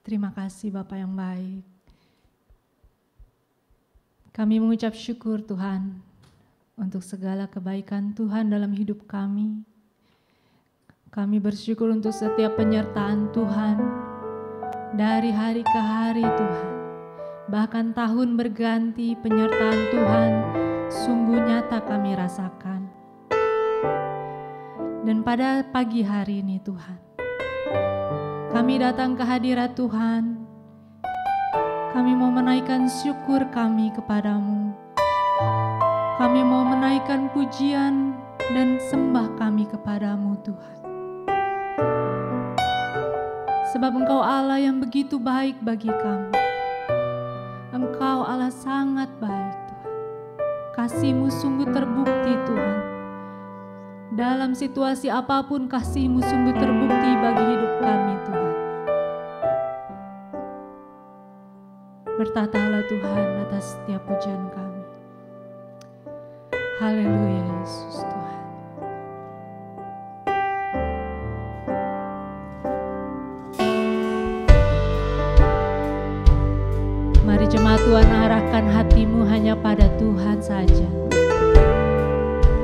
Terima kasih Bapa yang baik. Kami mengucap syukur Tuhan untuk segala kebaikan Tuhan dalam hidup kami. Kami bersyukur untuk setiap penyertaan Tuhan dari hari ke hari Tuhan. Bahkan tahun berganti, penyertaan Tuhan sungguh nyata kami rasakan. Dan pada pagi hari ini Tuhan, kami datang ke hadirat Tuhan. Kami mau menaikkan syukur kami kepadamu. Kami mau menaikkan pujian dan sembah kami kepadamu Tuhan. Sebab Engkau Allah yang begitu baik bagi kami. Engkau Allah sangat baik Tuhan. Kasih-Mu sungguh terbukti Tuhan. Dalam situasi apapun kasih-Mu sungguh terbukti bagi hidup kami Tuhan. Bertatalah Tuhan atas setiap pujian kami. Haleluya Yesus Tuhan. Mari jemaat Tuhan, arahkan hatimu hanya pada Tuhan saja.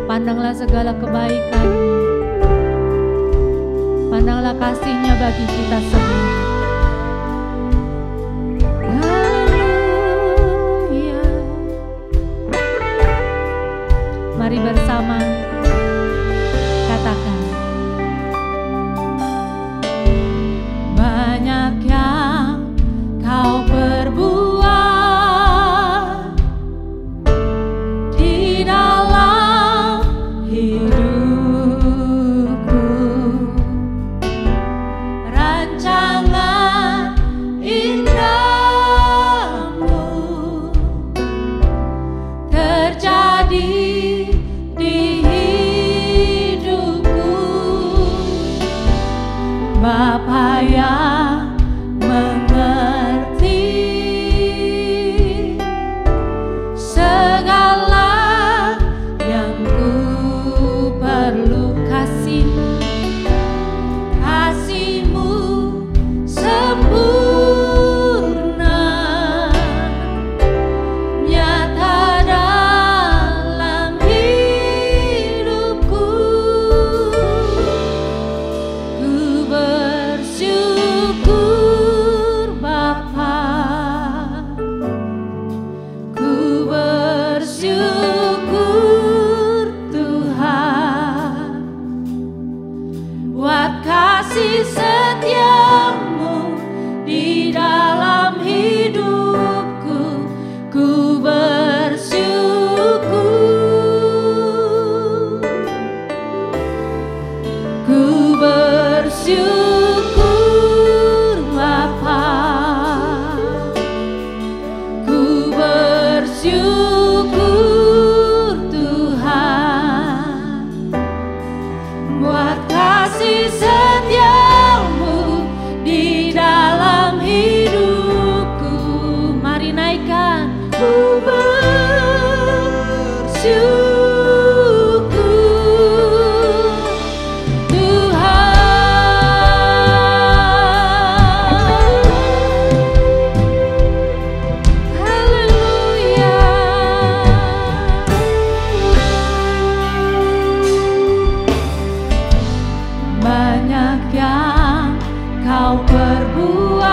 Pandanglah segala kebaikan-Nya. Pandanglah kasih-Nya bagi kita semua. Mari bersama katakan. Banyak yang Kau perbuat di dalam hidupku. Rancangan indahmu terjadi Bapa yang mengerti segala yang ku perlu. Kasih-Mu sempurna nyata dalam hidupku. Ku bersyukur Bapa, ku bersyukur Tuhan buat kasih setia-Mu di dalam hidupku. Ku bersyukur, ku bersyukur Bapa, ku bersyukur Tuhan buat kasih setia-Mu di dalam hidupku. Mari naikkan. Ku bersyukur Tuhan. Haleluya. Banyak yang Kau perbuat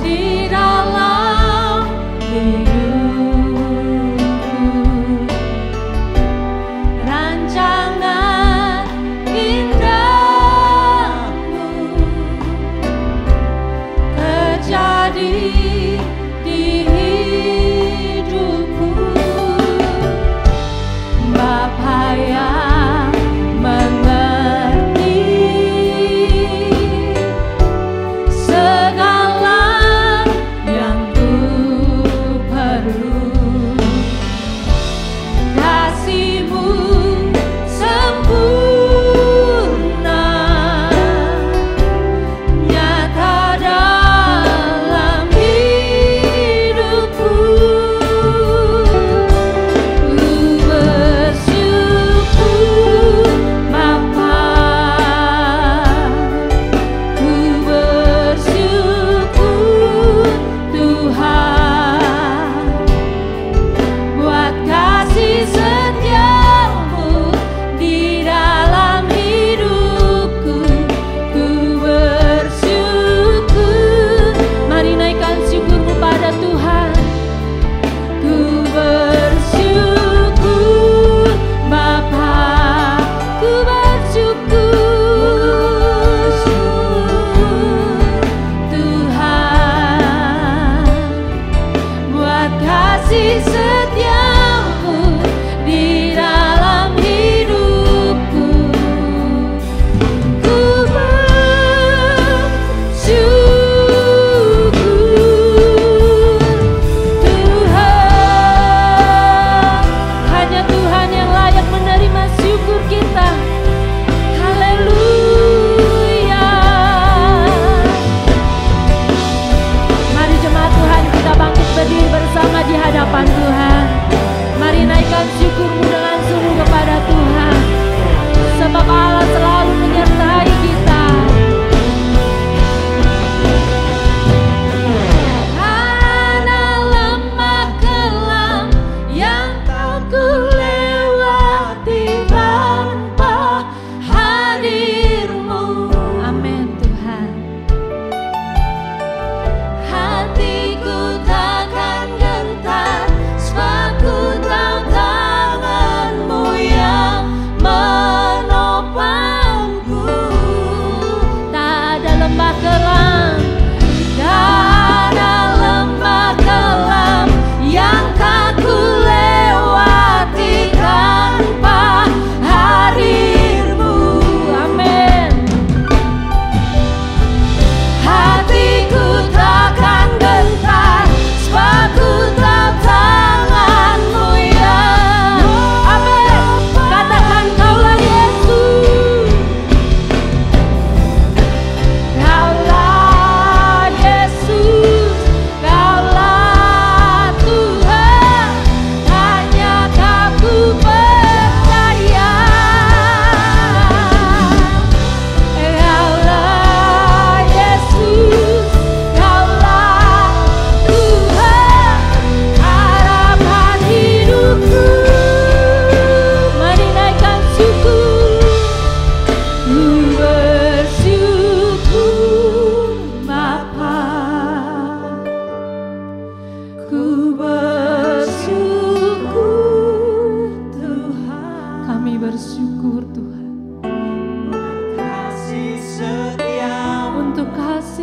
di dalam hidupku. Rancangan indahmu terjadi di hidupku. Bapa yang mengerti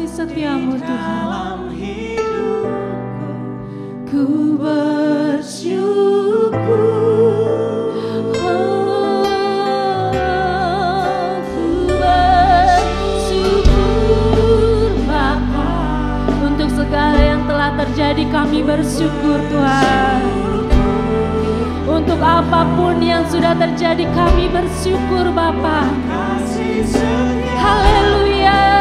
setiamu Tuhan. Ku bersyukur, ku bersyukur Bapa. Untuk segala yang telah terjadi kami bersyukur Tuhan. Untuk apapun yang sudah terjadi kami bersyukur Bapa. Haleluya.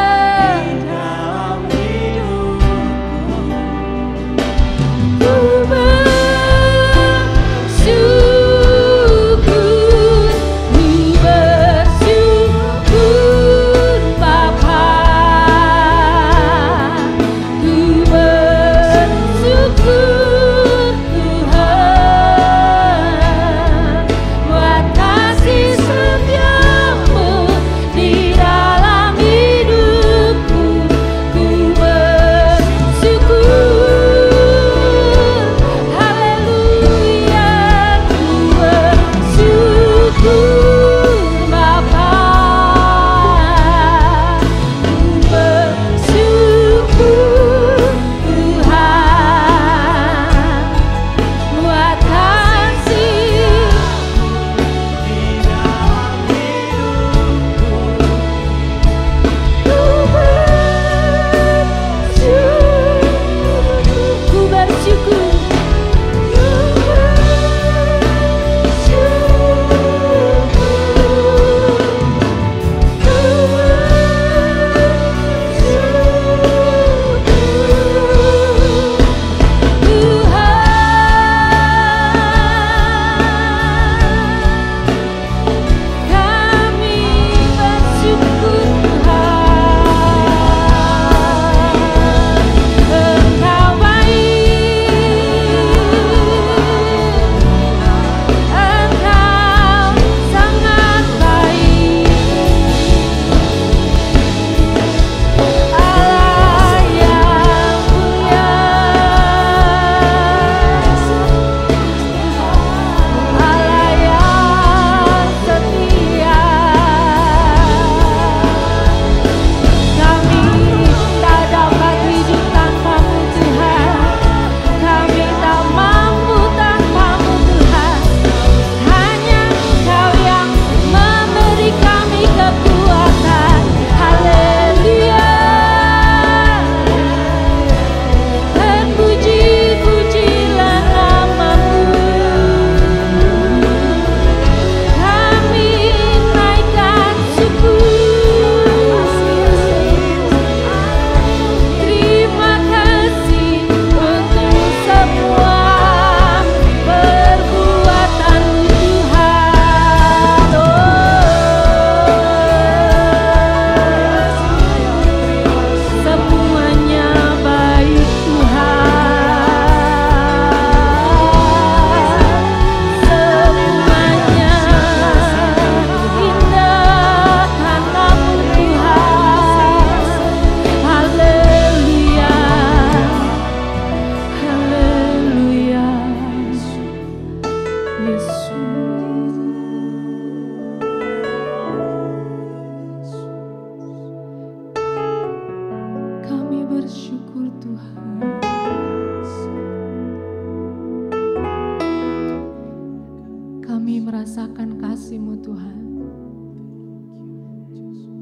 merasakan kasih-Mu Tuhan.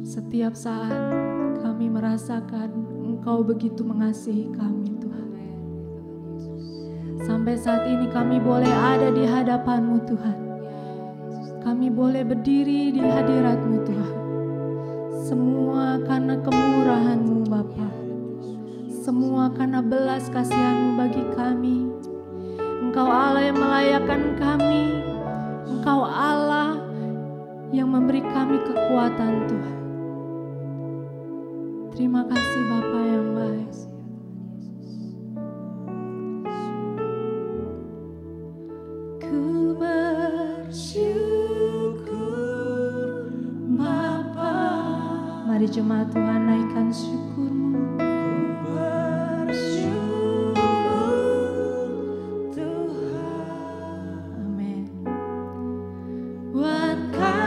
Setiap saat kami merasakan Engkau begitu mengasihi kami Tuhan. Sampai saat ini kami boleh ada di hadapan-Mu Tuhan. Kami boleh berdiri di hadirat-Mu Tuhan. Semua karena kemurahan-Mu Bapa. Semua karena belas kasihan-Mu bagi kami. Engkau Allah yang melayakkan kami. Engkau Allah yang memberi kami kekuatan Tuhan. Terima kasih Bapa yang baik. Ku bersyukur Bapa. Mari jemaat Tuhan naikkan syukur-Mu.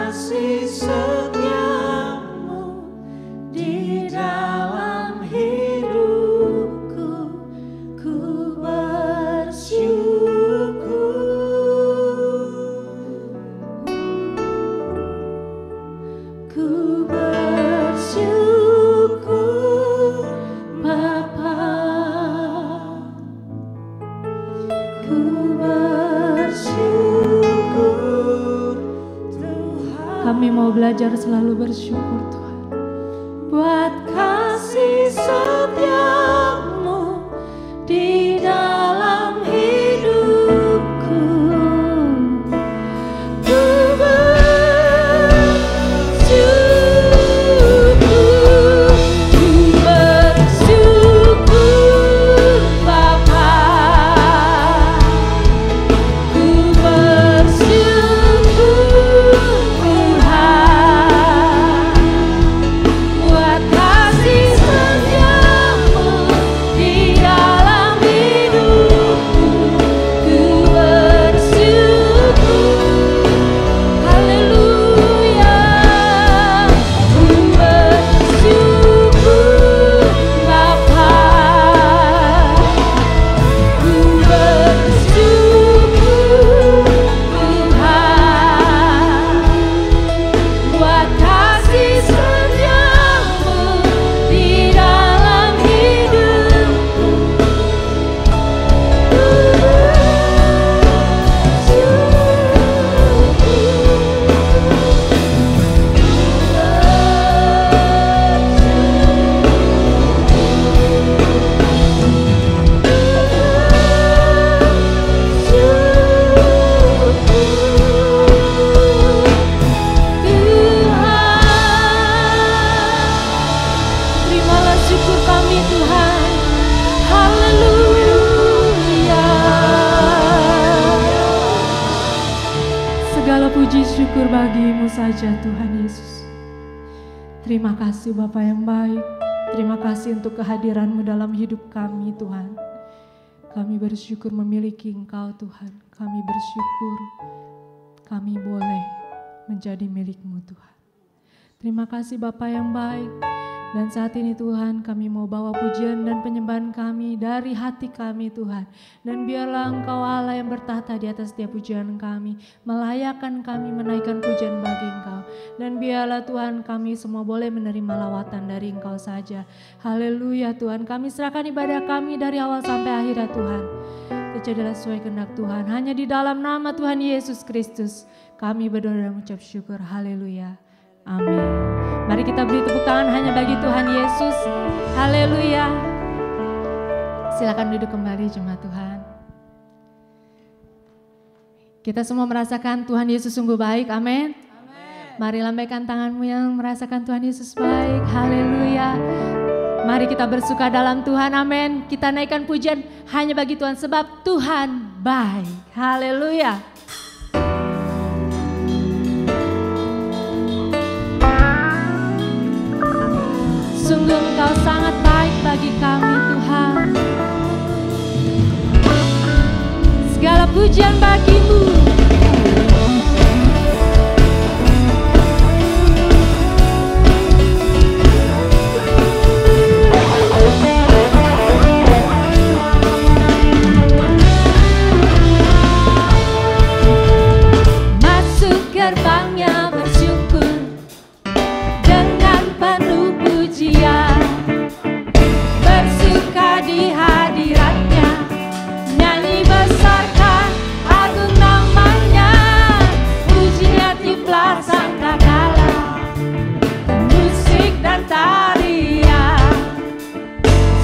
Kasih setiamu di dalam hidup. Kami mau belajar selalu bersyukur Tuhan, buat kasih setiamu di dalam hidupku. Ku bersyukur Bapa, ku bersyukur buat kasih setiamu di dalam hidupku. Ku bersyukur, haleluya. Ku bersyukur Bapa, ku bersyukur Tuhan, buat kasih setiamu di dalam hidupku. Terimalah syukur kami Tuhan, haleluya. Segala puji syukur bagimu saja Tuhan Yesus. Terima kasih Bapa yang baik, terima kasih untuk kehadiran-Mu dalam hidup kami Tuhan. Kami bersyukur memiliki Engkau Tuhan, kami bersyukur kami boleh menjadi milik-Mu Tuhan. Terima kasih Bapa yang baik. Dan saat ini Tuhan, kami mau bawa pujian dan penyembahan kami dari hati kami Tuhan. Dan biarlah Engkau Allah yang bertahta di atas setiap pujian kami, melayakkan kami menaikkan pujian bagi Engkau. Dan biarlah Tuhan, kami semua boleh menerima lawatan dari Engkau saja. Haleluya Tuhan, kami serahkan ibadah kami dari awal sampai akhir ya Tuhan. Terjadilah sesuai kehendak Tuhan, hanya di dalam nama Tuhan Yesus Kristus kami berdoa dan mengucap syukur. Haleluya, amin. Mari kita beri tepuk tangan hanya bagi Tuhan Yesus. Haleluya. Silakan duduk kembali jemaat Tuhan. Kita semua merasakan Tuhan Yesus sungguh baik. Amin. Mari lambaikan tanganmu yang merasakan Tuhan Yesus baik. Haleluya. Mari kita bersuka dalam Tuhan. Amin. Kita naikkan pujian hanya bagi Tuhan sebab Tuhan baik. Haleluya. Sungguh Engkau sangat baik bagi kami Tuhan. Segala pujian bagi-Mu. Masuk gerbangnya bersyukur dengan penuh pujian, bersuka di hadiratnya, nyanyi besarkan agung namanya, pujinya tiuplah sangkakala, musik dan tarian,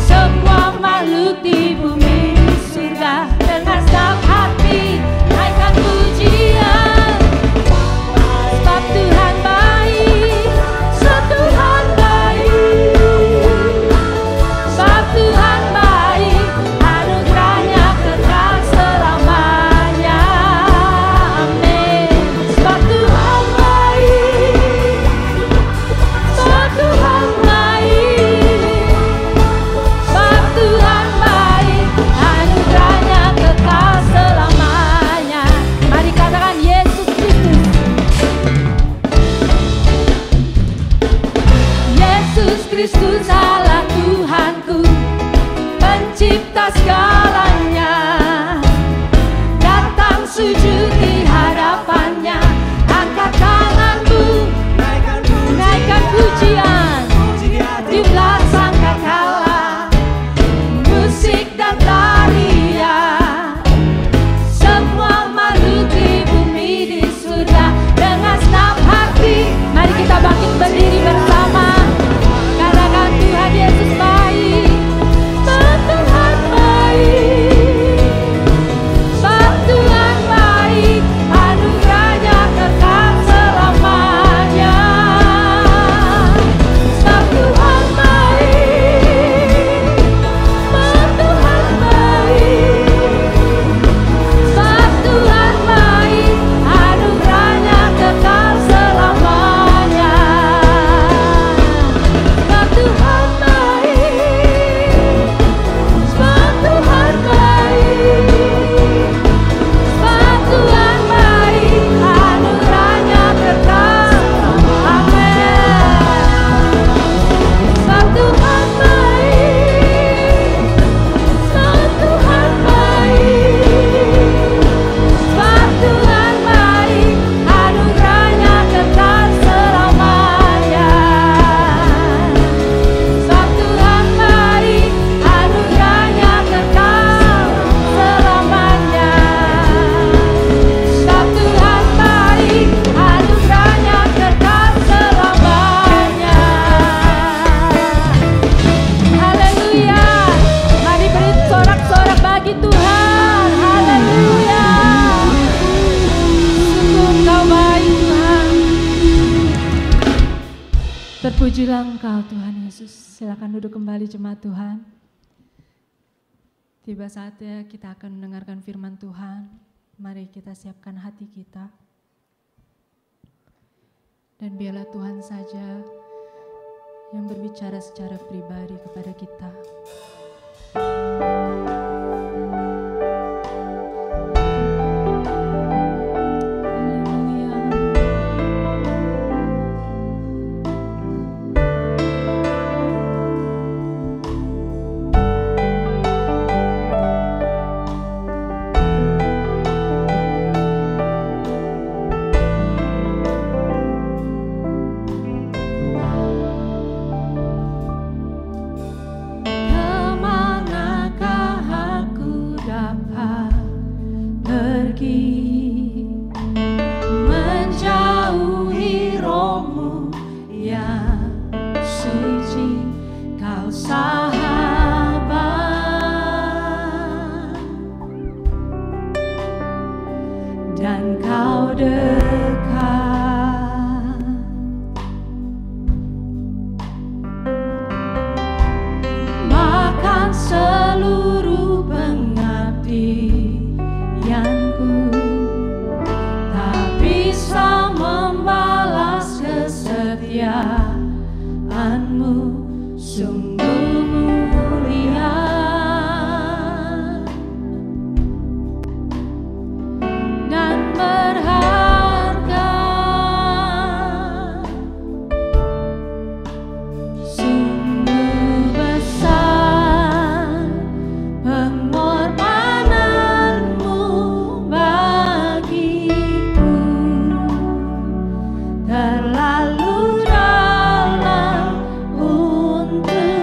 semua makhluk di bumi di surga dengan senang hati naikkan pujian, sebab Tuhan baik, Tuhan baik, sebab Tuhan baik, anugerahnya kekal selamanya. Amin. Sebab Tuhan baik, sebab Tuhan baik, sebab Tuhan baik, anugerahnya kekal selamanya. Mari katakan Yesus Kristus. Yesus Kristus Allah Tuhanku, pencipta segalanya, datang sujud di hadapannya, angkat tanganmu, naikkan Pujilah Engkau Tuhan Yesus. Silakan duduk kembali jemaat Tuhan. Tiba saatnya kita akan mendengarkan firman Tuhan. Mari kita siapkan hati kita. Dan biarlah Tuhan saja yang berbicara secara pribadi kepada kita. Terlalu dalam untuk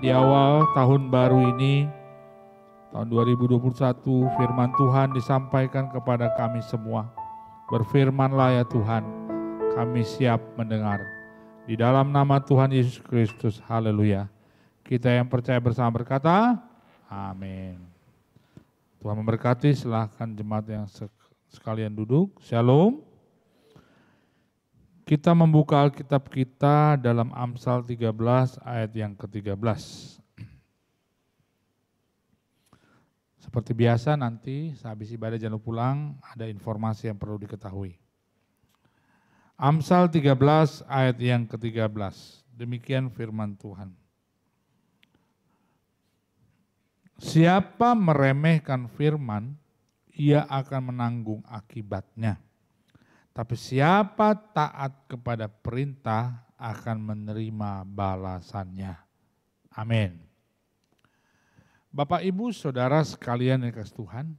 di awal tahun baru ini, tahun 2021, firman Tuhan disampaikan kepada kami semua. Berfirmanlah ya Tuhan, kami siap mendengar. Di dalam nama Tuhan Yesus Kristus, haleluya. Kita yang percaya bersama berkata, amin. Tuhan memberkati, silahkan jemaat yang sekalian duduk. Shalom. Kita membuka Alkitab kita dalam Amsal 13 ayat yang ke-13. Seperti biasa nanti sehabis ibadah jangan lupa pulang, ada informasi yang perlu diketahui. Amsal 13 ayat yang ke-13, demikian firman Tuhan. Siapa meremehkan firman, ia akan menanggung akibatnya. Tapi siapa taat kepada perintah akan menerima balasannya. Amin. Bapak, Ibu, Saudara sekalian yang kasih Tuhan,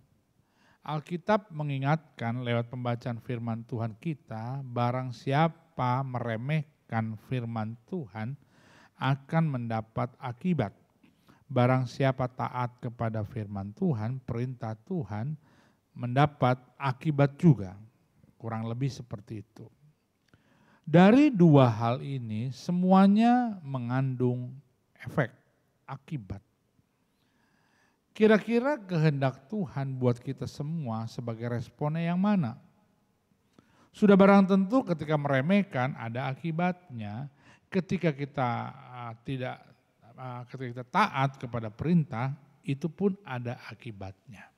Alkitab mengingatkan lewat pembacaan firman Tuhan kita, barang siapa meremehkan firman Tuhan akan mendapat akibat. Barang siapa taat kepada firman Tuhan, perintah Tuhan, mendapat akibat juga. Kurang lebih seperti itu. Dari dua hal ini semuanya mengandung efek, akibat. Kira-kira kehendak Tuhan buat kita semua sebagai responnya yang mana? Sudah barang tentu ketika meremehkan ada akibatnya, ketika kita ketika kita taat kepada perintah itu pun ada akibatnya.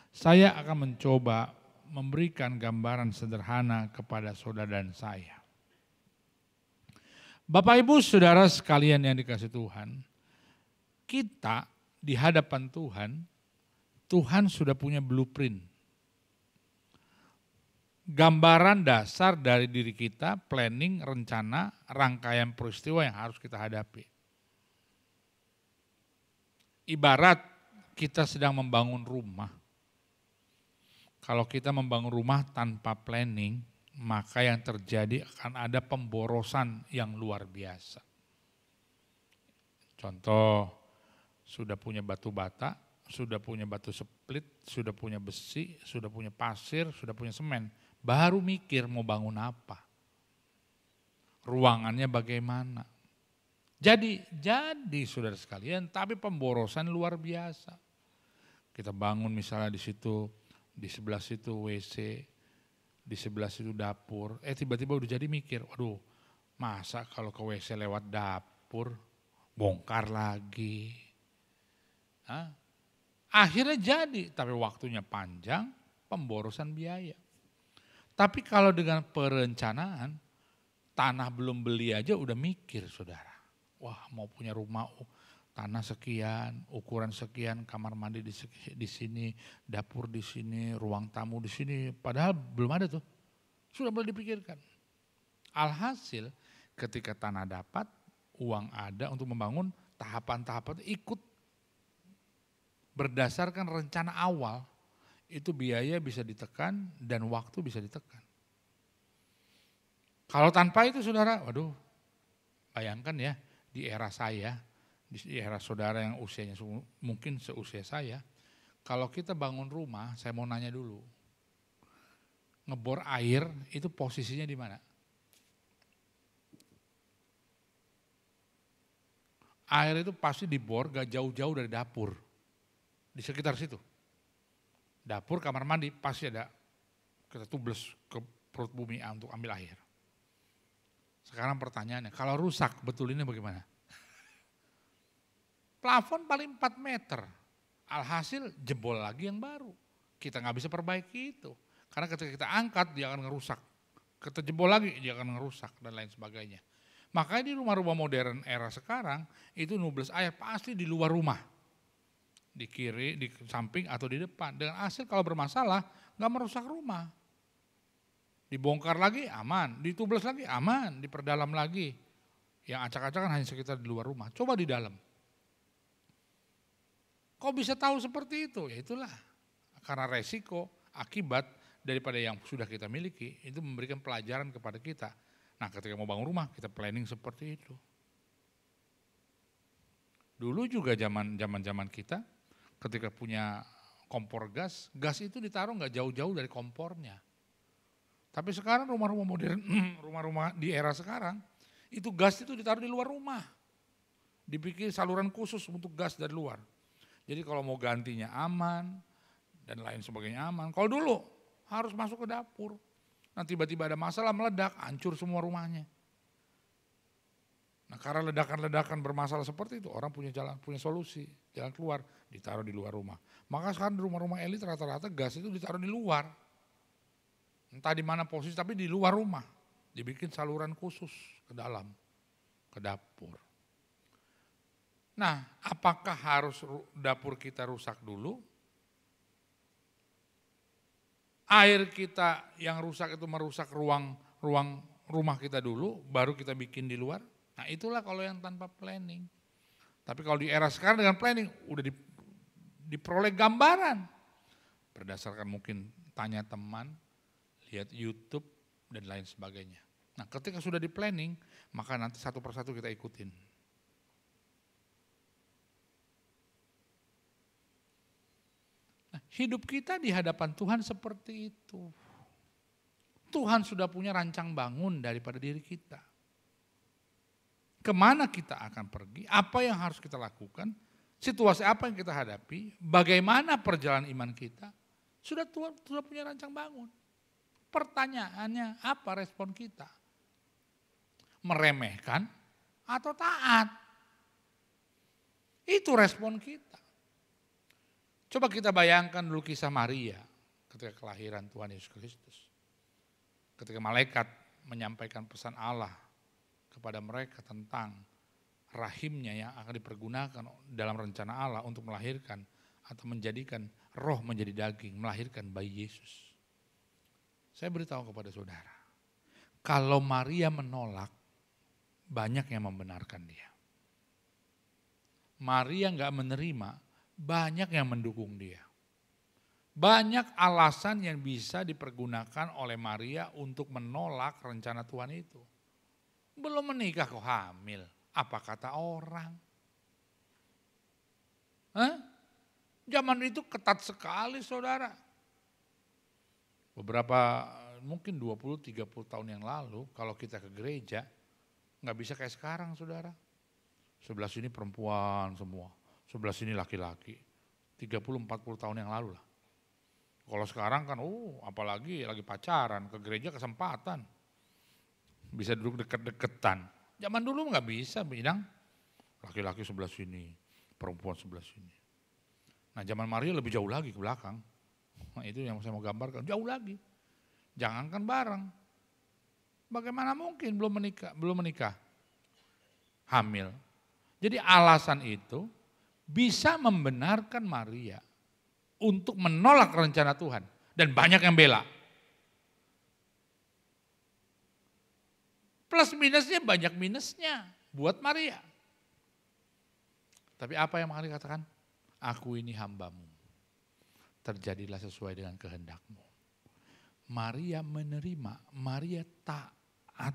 Saya akan mencoba memberikan gambaran sederhana kepada saudara dan saya. Bapak, Ibu, Saudara sekalian yang dikasihi Tuhan, kita di hadapan Tuhan, Tuhan sudah punya blueprint. Gambaran dasar dari diri kita, planning, rencana, rangkaian peristiwa yang harus kita hadapi. Ibarat kita sedang membangun rumah. Kalau kita membangun rumah tanpa planning, maka yang terjadi akan ada pemborosan yang luar biasa. Contoh, sudah punya batu bata, sudah punya batu split, sudah punya besi, sudah punya pasir, sudah punya semen. Baru mikir mau bangun apa. Ruangannya bagaimana. Jadi saudara sekalian, tapi pemborosan luar biasa. Kita bangun misalnya di situ, di sebelah situ WC, di sebelah situ dapur. Tiba-tiba udah jadi mikir, waduh masa kalau ke WC lewat dapur, bongkar lagi. Akhirnya jadi, tapi waktunya panjang, pemborosan biaya. Tapi kalau dengan perencanaan, tanah belum beli aja udah mikir saudara. Wah mau punya rumah, tanah sekian, ukuran sekian, kamar mandi di sini, dapur di sini, ruang tamu di sini. Padahal belum ada tuh, sudah boleh dipikirkan. Alhasil ketika tanah dapat, uang ada untuk membangun, tahapan-tahapan ikut. Berdasarkan rencana awal, itu biaya bisa ditekan dan waktu bisa ditekan. Kalau tanpa itu saudara, waduh, bayangkan ya di era saya, di era saudara yang usianya mungkin seusia saya, kalau kita bangun rumah, saya mau nanya dulu, ngebor air itu posisinya di mana? Air itu pasti dibor gak jauh-jauh dari dapur. Di sekitar situ. Dapur, kamar mandi pasti ada. Kita tubles ke perut bumi untuk ambil air. Sekarang pertanyaannya, kalau rusak betulinnya bagaimana? Plafon paling 4 meter. Alhasil jebol lagi yang baru. Kita nggak bisa perbaiki itu. Karena ketika kita angkat dia akan ngerusak. Kita jebol lagi dia akan ngerusak dan lain sebagainya. Makanya di rumah-rumah modern era sekarang itu nubles air pasti di luar rumah. Di kiri, di samping atau di depan. Dengan hasil kalau bermasalah nggak merusak rumah. Dibongkar lagi aman, ditubles lagi aman, diperdalam lagi. Yang acak-acakan hanya sekitar di luar rumah. Coba di dalam. Kok bisa tahu seperti itu? Ya itulah. Karena resiko, akibat daripada yang sudah kita miliki itu memberikan pelajaran kepada kita. Nah ketika mau bangun rumah kita planning seperti itu. Dulu juga zaman kita ketika punya kompor gas itu ditaruh nggak jauh-jauh dari kompornya. Tapi sekarang rumah-rumah modern, rumah-rumah di era sekarang, itu gas itu ditaruh di luar rumah. Dibikin saluran khusus untuk gas dari luar. Jadi kalau mau gantinya aman dan lain sebagainya aman. Kalau dulu harus masuk ke dapur. Nah tiba-tiba ada masalah meledak, hancur semua rumahnya. Nah karena ledakan-ledakan bermasalah seperti itu, orang punya solusi, jalan keluar, ditaruh di luar rumah. Maka sekarang di rumah-rumah elit rata-rata gas itu ditaruh di luar. Entah di mana posisi, tapi di luar rumah. Dibikin saluran khusus ke dalam, ke dapur. Nah, apakah harus dapur kita rusak dulu? Air kita yang rusak itu merusak ruang rumah kita dulu, baru kita bikin di luar. Nah itulah kalau yang tanpa planning. Tapi kalau di era sekarang dengan planning, udah diperoleh gambaran. Berdasarkan mungkin tanya teman, lihat YouTube, dan lain sebagainya. Nah ketika sudah di planning, maka nanti satu persatu kita ikutin. Nah, hidup kita di hadapan Tuhan seperti itu. Tuhan sudah punya rancang bangun daripada diri kita. Kemana kita akan pergi, apa yang harus kita lakukan, situasi apa yang kita hadapi, bagaimana perjalanan iman kita, sudah Tuhan sudah punya rancang bangun. Pertanyaannya apa respon kita? Meremehkan atau taat? Itu respon kita. Coba kita bayangkan dulu kisah Maria ketika kelahiran Tuhan Yesus Kristus. Ketika malaikat menyampaikan pesan Allah kepada mereka tentang rahimnya yang akan dipergunakan dalam rencana Allah untuk melahirkan atau menjadikan roh menjadi daging, melahirkan bayi Yesus. Saya beritahu kepada saudara, kalau Maria menolak, banyak yang membenarkan dia. Maria nggak menerima, banyak yang mendukung dia. Banyak alasan yang bisa dipergunakan oleh Maria untuk menolak rencana Tuhan itu. Belum menikah kok hamil, apa kata orang? Zaman itu ketat sekali saudara. Beberapa mungkin 20-30 tahun yang lalu kalau kita ke gereja, nggak bisa kayak sekarang saudara. Sebelah sini perempuan semua, sebelah sini laki-laki. 30-40 tahun yang lalu lah. Kalau sekarang kan apalagi lagi pacaran, ke gereja kesempatan. Bisa duduk deket-deketan. Zaman dulu nggak bisa bilang laki-laki sebelah sini, perempuan sebelah sini. Nah zaman Maria lebih jauh lagi ke belakang. Nah itu yang saya mau gambarkan, jauh lagi. Jangankan bareng. Bagaimana mungkin belum menikah, hamil. Jadi alasan itu bisa membenarkan Maria untuk menolak rencana Tuhan. Dan banyak yang bela. Plus minusnya banyak minusnya buat Maria. Tapi apa yang Maria katakan? Aku ini hambamu. Terjadilah sesuai dengan kehendakmu. Maria menerima, Maria taat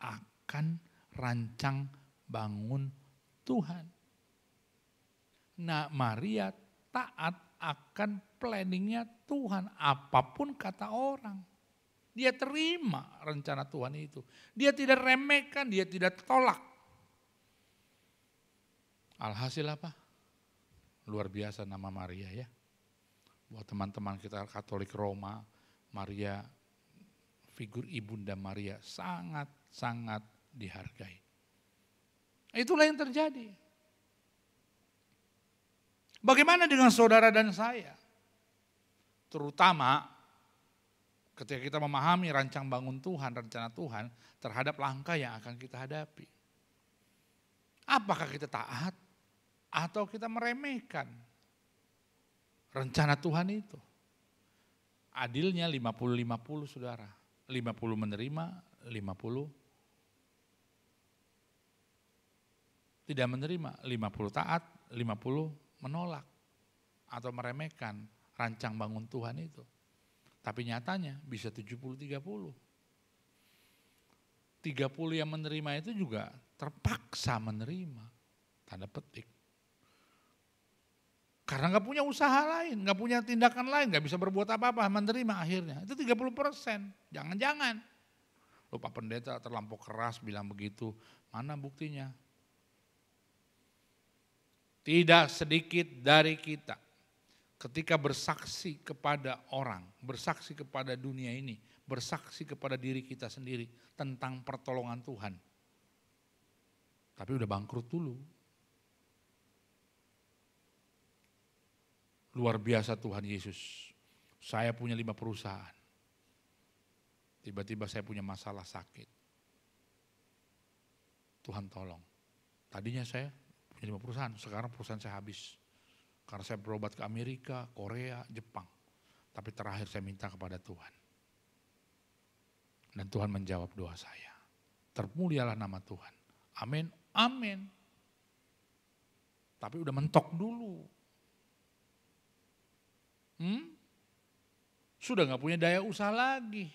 akan rancang bangun Tuhan. Nah Maria taat akan planningnya Tuhan, apapun kata orang. Dia terima rencana Tuhan itu. Dia tidak remehkan, dia tidak tolak. Alhasil apa? Luar biasa nama Maria ya. Buat teman-teman kita Katolik Roma, Maria, figur Ibunda Maria sangat-sangat dihargai. Itulah yang terjadi. Bagaimana dengan saudara dan saya? Terutama ketika kita memahami rancang bangun Tuhan, rencana Tuhan terhadap langkah yang akan kita hadapi. Apakah kita taat atau kita meremehkan rencana Tuhan itu? Adilnya 50-50 saudara. 50 menerima, 50 tidak menerima. 50 taat, 50 menolak atau meremehkan rancang bangun Tuhan itu. Tapi nyatanya bisa 70-30. 30 yang menerima itu juga terpaksa menerima. Tanda petik. Karena nggak punya usaha lain, nggak punya tindakan lain, nggak bisa berbuat apa-apa, menerima akhirnya. Itu 30%, jangan-jangan. Loh Pak Pendeta terlampau keras bilang begitu, mana buktinya? Tidak sedikit dari kita ketika bersaksi kepada orang, bersaksi kepada dunia ini, bersaksi kepada diri kita sendiri tentang pertolongan Tuhan. Tapi udah bangkrut dulu. Luar biasa Tuhan Yesus. Saya punya 5 perusahaan. Tiba-tiba saya punya masalah sakit. Tuhan tolong. Tadinya saya punya 5 perusahaan, sekarang perusahaan saya habis. Karena saya berobat ke Amerika, Korea, Jepang. Tapi terakhir saya minta kepada Tuhan. Dan Tuhan menjawab doa saya. Termulialah nama Tuhan. Amin, amin. Tapi udah mentok dulu. Sudah gak punya daya usaha lagi.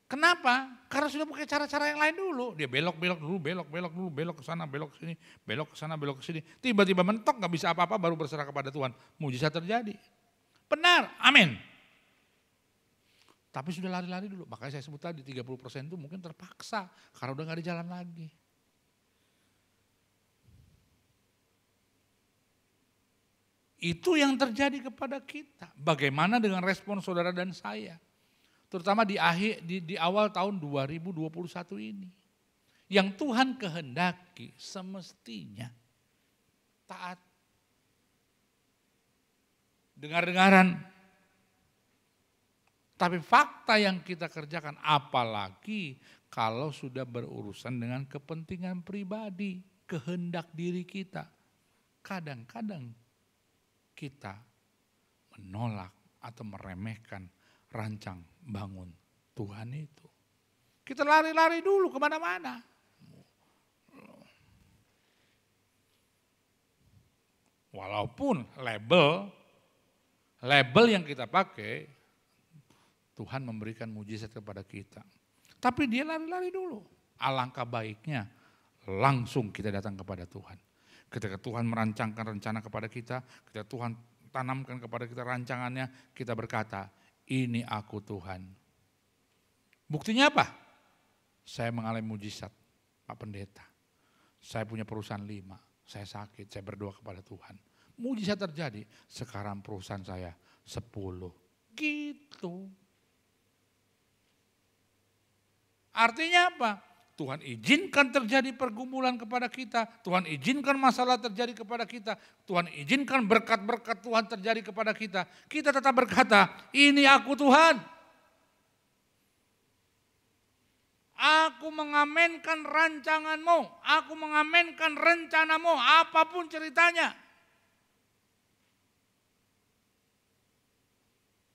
Kenapa? Karena sudah pakai cara-cara yang lain dulu. Dia belok-belok dulu, belok-belok dulu, belok ke sana, belok ke sini, belok ke sana, belok ke sini. Tiba-tiba mentok gak bisa apa-apa baru berserah kepada Tuhan. Mujizat terjadi. Benar, amin. Tapi sudah lari-lari dulu. Makanya saya sebut tadi 30% itu mungkin terpaksa. Karena udah gak ada jalan lagi. Itu yang terjadi kepada kita. Bagaimana dengan respon saudara dan saya? Terutama di awal tahun 2021 ini. Yang Tuhan kehendaki semestinya taat. Dengar-dengaran. Tapi fakta yang kita kerjakan, apalagi kalau sudah berurusan dengan kepentingan pribadi, kehendak diri kita. Kadang-kadang kita menolak atau meremehkan rancang bangun Tuhan itu. Kita lari-lari dulu kemana-mana. Walaupun label yang kita pakai, Tuhan memberikan mujizat kepada kita. Tapi dia lari-lari dulu. Alangkah baiknya langsung kita datang kepada Tuhan. Ketika Tuhan merancangkan rencana kepada kita, ketika Tuhan tanamkan kepada kita rancangannya, kita berkata, ini aku Tuhan. Buktinya apa? Saya mengalami mujizat, Pak Pendeta. Saya punya perusahaan 5, saya sakit, saya berdoa kepada Tuhan. Mujizat terjadi, sekarang perusahaan saya 10. Gitu. Artinya apa? Tuhan izinkan terjadi pergumulan kepada kita. Tuhan izinkan masalah terjadi kepada kita. Tuhan izinkan berkat-berkat Tuhan terjadi kepada kita. Kita tetap berkata, ini aku Tuhan. Aku mengamenkan rancanganmu. Aku mengamenkan rencanamu. Apapun ceritanya.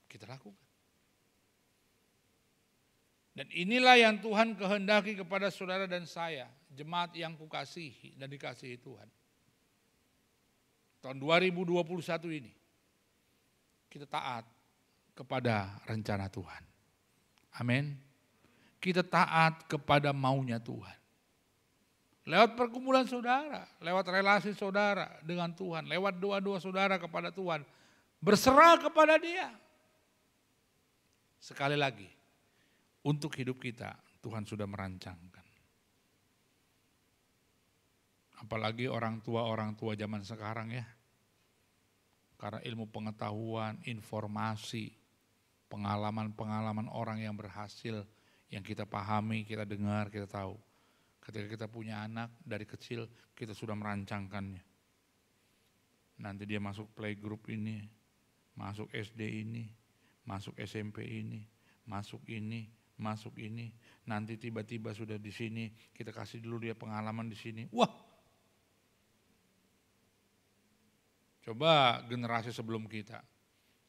Kita lakukan. Dan inilah yang Tuhan kehendaki kepada saudara dan saya, jemaat yang kukasihi dan dikasihi Tuhan. Tahun 2021 ini, kita taat kepada rencana Tuhan. Amin. Kita taat kepada maunya Tuhan. Lewat pergumulan saudara, lewat relasi saudara dengan Tuhan, lewat doa-doa saudara kepada Tuhan. Berserah kepada Dia. Sekali lagi. Untuk hidup kita, Tuhan sudah merancangkan. Apalagi orang tua zaman sekarang ya. Karena ilmu pengetahuan, informasi, pengalaman-pengalaman orang yang berhasil, yang kita pahami, kita dengar, kita tahu. Ketika kita punya anak, dari kecil kita sudah merancangkannya. Nanti dia masuk playgroup ini, masuk SD ini, masuk SMP ini, masuk ini, nanti tiba-tiba sudah di sini, kita kasih dulu dia pengalaman di sini. Wah, coba generasi sebelum kita,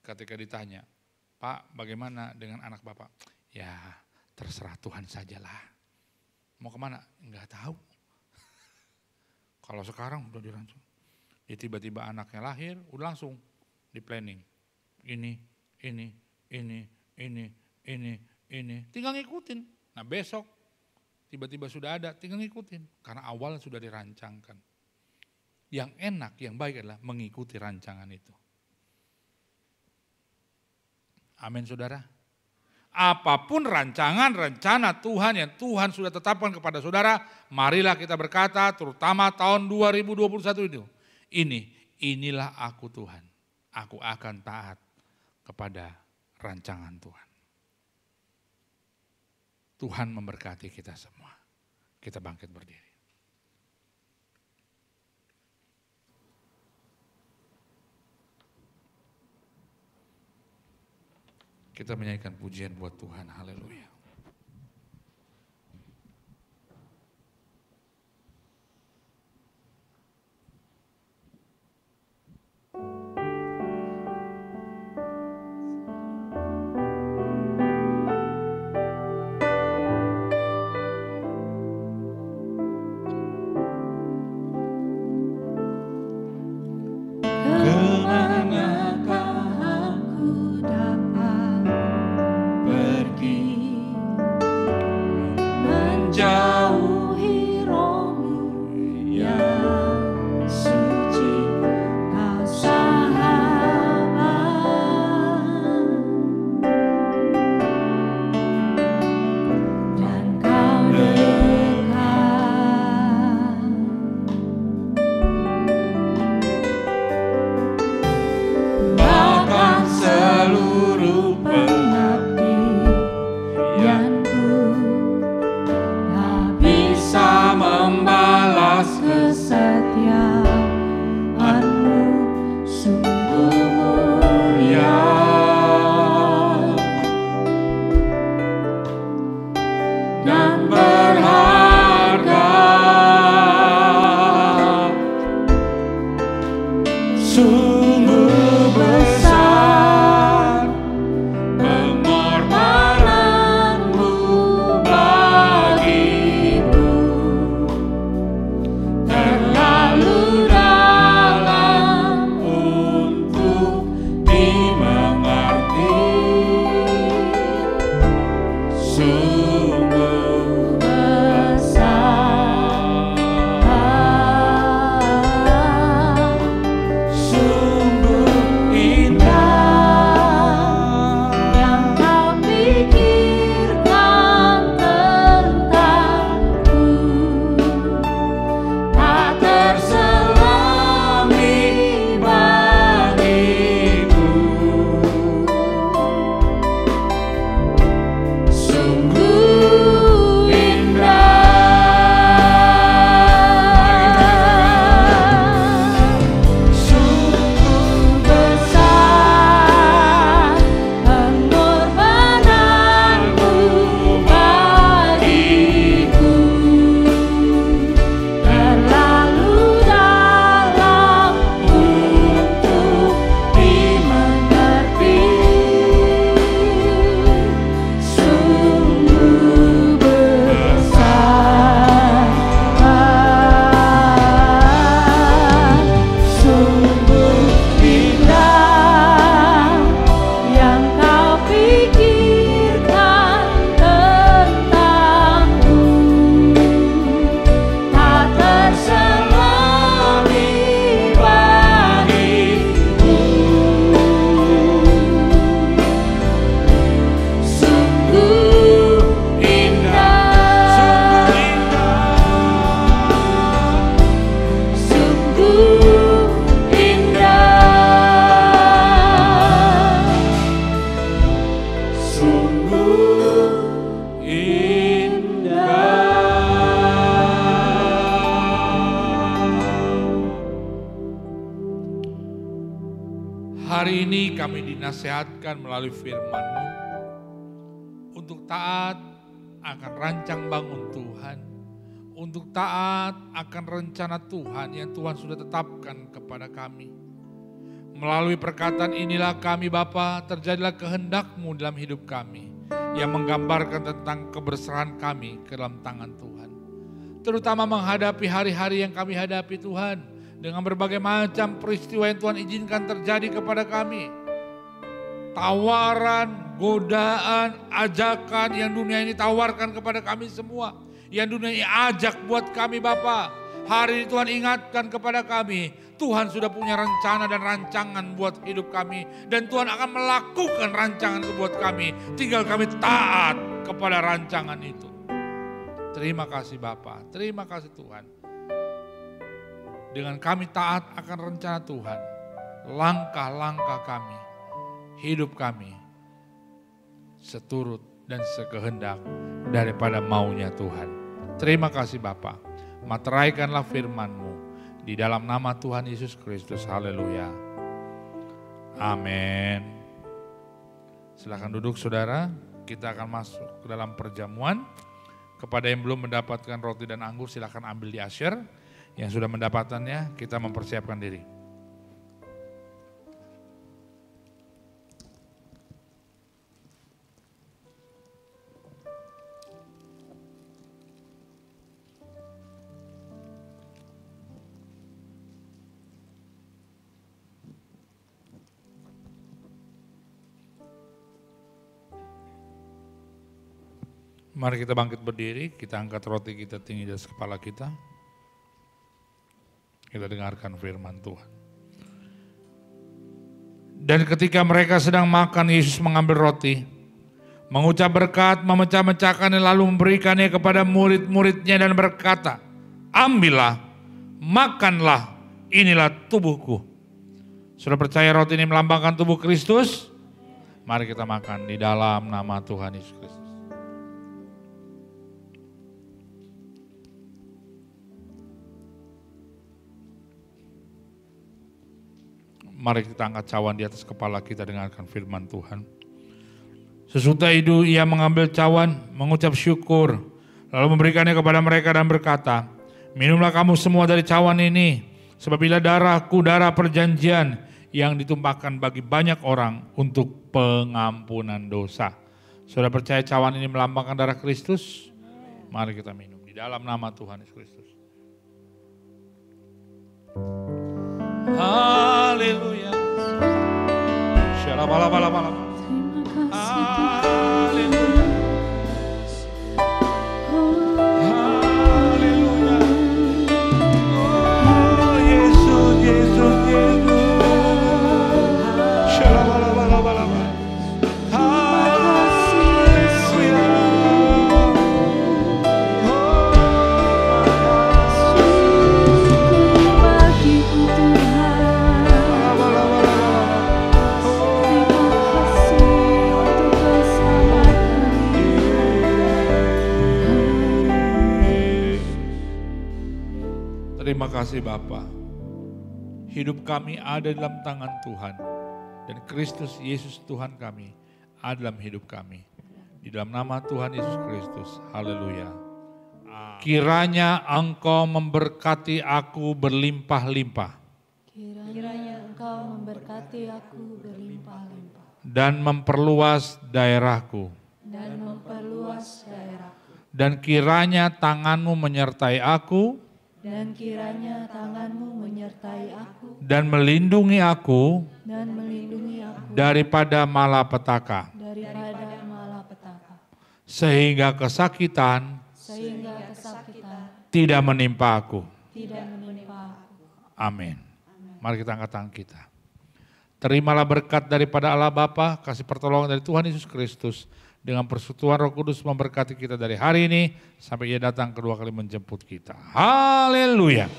ketika ditanya, Pak bagaimana dengan anak Bapak? Ya terserah Tuhan sajalah. Mau kemana? Enggak tahu. Kalau sekarang udah dirancang. Ya tiba-tiba anaknya lahir, udah langsung di planning. Ini. Tinggal ngikutin. Nah besok tiba-tiba sudah ada, tinggal ngikutin. Karena awalnya sudah dirancangkan. Yang enak, yang baik adalah mengikuti rancangan itu. Amin saudara. Apapun rancangan, rencana Tuhan yang Tuhan sudah tetapkan kepada saudara, marilah kita berkata, terutama tahun 2021 itu, inilah aku Tuhan, aku akan taat kepada rancangan Tuhan. Tuhan memberkati kita semua. Kita bangkit berdiri. Kita menyanyikan pujian buat Tuhan, haleluya. Hari ini kami dinasihatkan melalui firman-Mu untuk taat akan rancang bangun Tuhan, untuk taat akan rencana Tuhan yang Tuhan sudah tetapkan kepada kami. Melalui perkataan inilah kami Bapa, terjadilah kehendak-Mu dalam hidup kami yang menggambarkan tentang keberserahan kami ke dalam tangan Tuhan. Terutama menghadapi hari-hari yang kami hadapi Tuhan, dengan berbagai macam peristiwa yang Tuhan izinkan terjadi kepada kami. Tawaran, godaan, ajakan yang dunia ini tawarkan kepada kami semua. Yang dunia ini ajak buat kami Bapa. Hari ini Tuhan ingatkan kepada kami, Tuhan sudah punya rencana dan rancangan buat hidup kami. Dan Tuhan akan melakukan rancangan itu buat kami. Tinggal kami taat kepada rancangan itu. Terima kasih Bapa, terima kasih Tuhan. Dengan kami taat akan rencana Tuhan, langkah-langkah kami, hidup kami seturut dan sekehendak daripada maunya Tuhan. Terima kasih Bapa. Materaikanlah firman-Mu di dalam nama Tuhan Yesus Kristus. Haleluya. Amin. Silakan duduk saudara. Kita akan masuk ke dalam perjamuan. Kepada yang belum mendapatkan roti dan anggur silakan ambil di usher. Yang sudah mendapatkannya kita mempersiapkan diri. Mari kita bangkit berdiri, kita angkat roti kita tinggi di atas kepala kita. Kita dengarkan firman Tuhan. Dan ketika mereka sedang makan, Yesus mengambil roti, mengucap berkat, memecah-mecahkannya lalu memberikannya kepada murid-muridnya dan berkata, ambillah, makanlah, inilah tubuhku. Sudah percaya roti ini melambangkan tubuh Kristus? Mari kita makan di dalam nama Tuhan Yesus Kristus. Mari kita angkat cawan di atas kepala kita, dengarkan firman Tuhan. Sesudah itu ia mengambil cawan, mengucap syukur, lalu memberikannya kepada mereka dan berkata, minumlah kamu semua dari cawan ini, sebab inilah darahku, darah perjanjian yang ditumpahkan bagi banyak orang untuk pengampunan dosa. Sudah percaya cawan ini melambangkan darah Kristus? Mari kita minum di dalam nama Tuhan Yesus Kristus. Haleluya. Shalabalabalabala. Terima kasih Haleluya. Haleluya. Oh Yesus, Yesus, Yesus. Shalabalabalabala. Haleluya. bagiku Tuhan. Terima kasih Bapa. Hidup kami ada dalam tangan Tuhan. Dan Kristus Yesus Tuhan kami ada dalam hidup kami. Di dalam nama Tuhan Yesus Kristus. Haleluya. Kiranya Engkau memberkati aku berlimpah-limpah. Kiranya Engkau memberkati aku berlimpah-limpah. Dan memperluas daerahku. Dan memperluas daerahku. Dan kiranya tangan-Mu menyertai aku. Dan kiranya tangan-Mu menyertai aku. Dan melindungi aku. Dan melindungi aku. Daripada malapetaka. Daripada malapetaka. Sehingga kesakitan. Sehingga kesakitan. Tidak menimpa aku. Tidak menimpa aku. Amin. Mari kita angkat tangan kita. Terimalah berkat daripada Allah Bapa, kasih pertolongan dari Tuhan Yesus Kristus, dengan persekutuan Roh Kudus memberkati kita dari hari ini sampai Ia datang kedua kali menjemput kita. Haleluya.